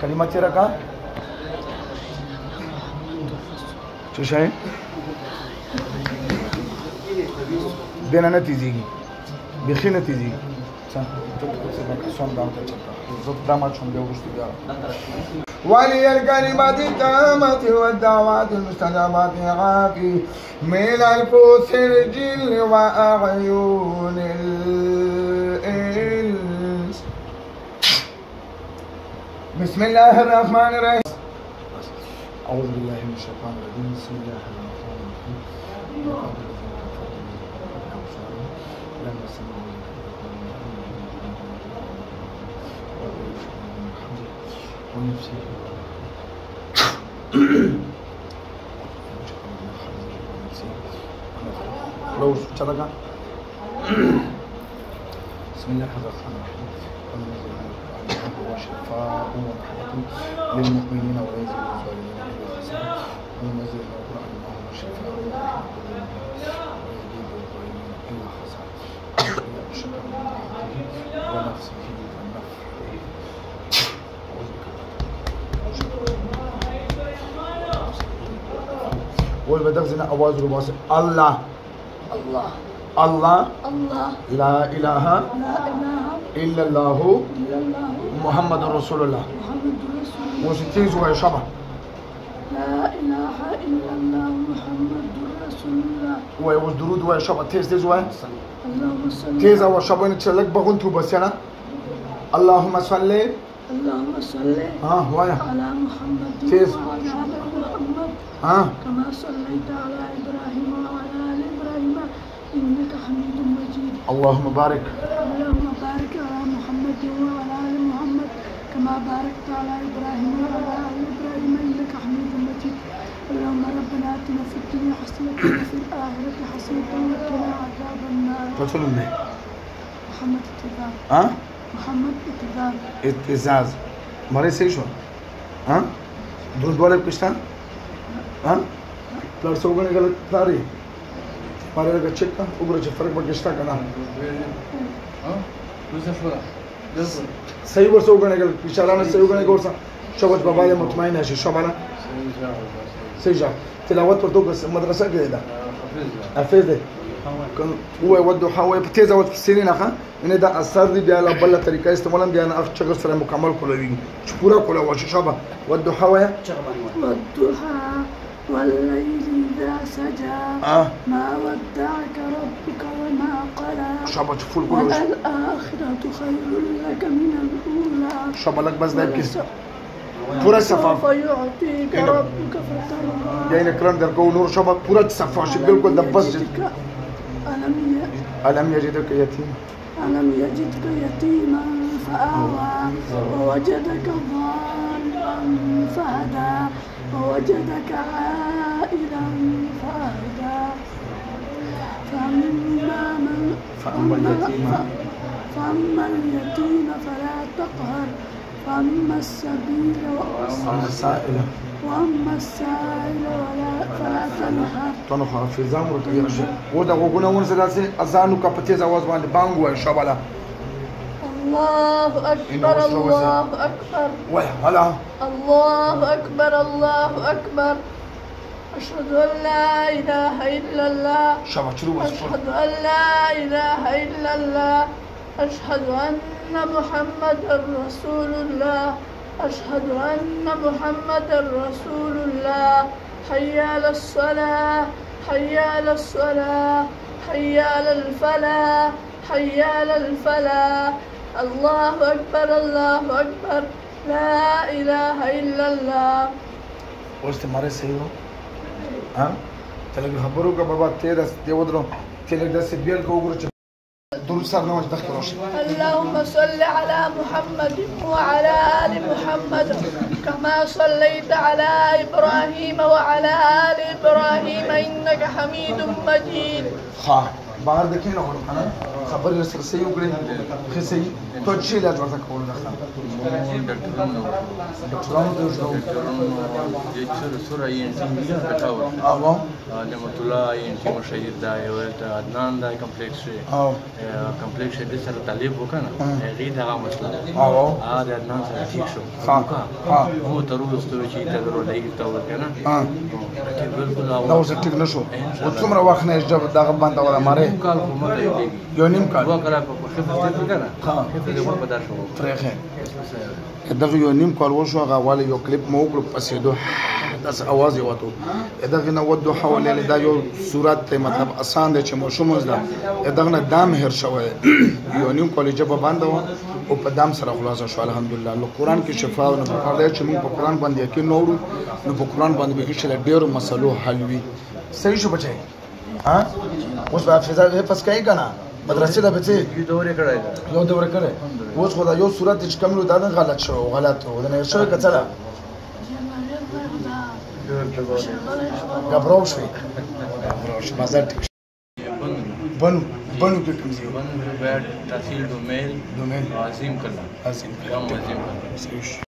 كلمة ركا شو شيء دينا نتيجي بخي نتيجي ولي الكلمات التامة والدعوات المستجابات عافي من الفوس الجل وأعين الإنس. بسم الله الرحمن الرحيم. أعوذ بالله من الشيطان الرجيم. بسم الله الرحمن الرحيم. لو شرقا بسم الله الرحمن الرحيم. هو شفاء ورحمة للمؤمنين وليس للظالمين إلا خسارة. وننزل من القرآن ما هو شفاء ورحمة للمؤمنين وليس للظالمين إلا خسارة. شكرا لله ونفسه والنفع. والبدغزنا أواز رباس الله الله الله الله لا إله لا إله إلا الله إلا الله محمد رسول الله. محمد رسول الله. وستين زوية شبه لا إله إلا الله محمد رسول الله. ويوزدرود ويا شبه تيز زوية اللهم صل تيز أول شبه نتشلك بغنتو بس أنا اللهم صل اللهم صل ويا على محمد تيز. وعلى آل محمد كما صليت على إبراهيم وعلى آل إبراهيم إنك حميد مجيد. اللهم بارك اللهم بارك على محمد وعلى آل محمد كما باركت على إبراهيم وعلى آل إبراهيم إنك حميد مجيد. اللهم ربنا آتنا في الدنيا حسنة وفي الآخرة حسنة وقنا عذاب النار. رسول الله محمد اتباع محمد اتباع اتزاز مري سيشو درود بالك كشتا प्लस उगने गलत तारी मारे का चेक का उग्र चे फर्क बगेस्टा का नाम सही वर्ष उगने गलत पिछाला ने सही उगने कोर्सा शबज बाबा ये मुतमईन है शबाना सही जा तिलावत पर तो मदरसा के दा حفظ ده كان هو يودوا حاول بتيزا وتفسيرين اخا ان ده اثر دي بيالا بلا طريقه استعمالهم دي انا اخ شغل سره مكمل كله شپورا كله واش شبه ودوا حوايا والضحى والليل إذا سجى ما ودعك ربك وما قلى شبه فول كله والآخرة خير لك من الأولى شبه لك بس ده كده पूरा सफा يعطيك ربك فترضى يعني كرام در کو نور شبه पूरा सफा شي बिल्कुल दबस ألم يجدك يتيم ألم يجدك يتيما فآوى ووجدك ضالا فهدى ووجدك عائلا فأهدى فأما اليتيم فلا تقهر وأما السبيل وأما السائل فلا تنهر. تنهر في زمرك يا رجال وده وقولنا ونزل أذانو كابتيز أواز وان بانغو إن شاء الله. الله أكبر الله أكبر ولا الله أكبر الله أكبر. أشهد أن لا إله إلا الله. أشهد أن لا إله إلا الله. أشهد أن محمدا رسول الله. أشهد أن محمدا رسول الله. حي على الصلاة حي على الصلاة حي على الفلاح حي على الفلاح. الله أكبر الله أكبر لا إله إلا الله. وش تمارس सही हो تلاقي خبروك بابا تيرس تيودرو تلاقي ده سبيل كوغرو اللهم صل على محمد وعلى آل محمد كما صليت على إبراهيم وعلى آل إبراهيم إنك حميد مجيد. بهر د کینه ورو کنه خبرې سره صحیح وکړي خو صحیح ته چې علاج ورته کول نه ښه ډاکټرانو ته وشو سورة INT بتاور او نعمت الله INT مشهیر دا یو عدنان دا کمپلیکس او کمپلیکس دې سره طالب وکنه هغه دا مسله او دا عدنان سره ٹھیک شو ها هو تر اوسه چې ته ورته یې تاور کنه ها بالکل دا اوس ټیک نشو او څومره وخت نه جواب دغه باندې ولا ماره کال کومه دی یو نیم کال دوه کاله په خفه دې کنه ها خفه دې په دار شو فرخه دغه یو نیم کال وشو هغه والا یو کلیپ مو وکړو پسې دوه داس आवाज یې وته دغه نو ودو حواله دا یو صورت ته مطلب آسان دی چې مو شومز دا دغه نه دام هر شوی یو نیم کالج په باندې او په دام سره خلاص شو الحمدلله نو قران کې شفا او په کار دی چې موږ په قران باندې یقین نورو نو په قران باندې به ان شاء الله ډېر مسلو حل وي صحیح شو بچي ها اوس په حفظ حفظ کوي کنه مدرسې ته بچي یو دورې کړای یو دور کړي اوس خدا یو صورت چې کملو دا نه غلط شو غلط و دا نه شو کڅلا غبرو شوي مازال ټیک بنو کې کوم ځای بن بیت تحصیل ډومیل دومره عظیم کلا عظیم عظیم کلا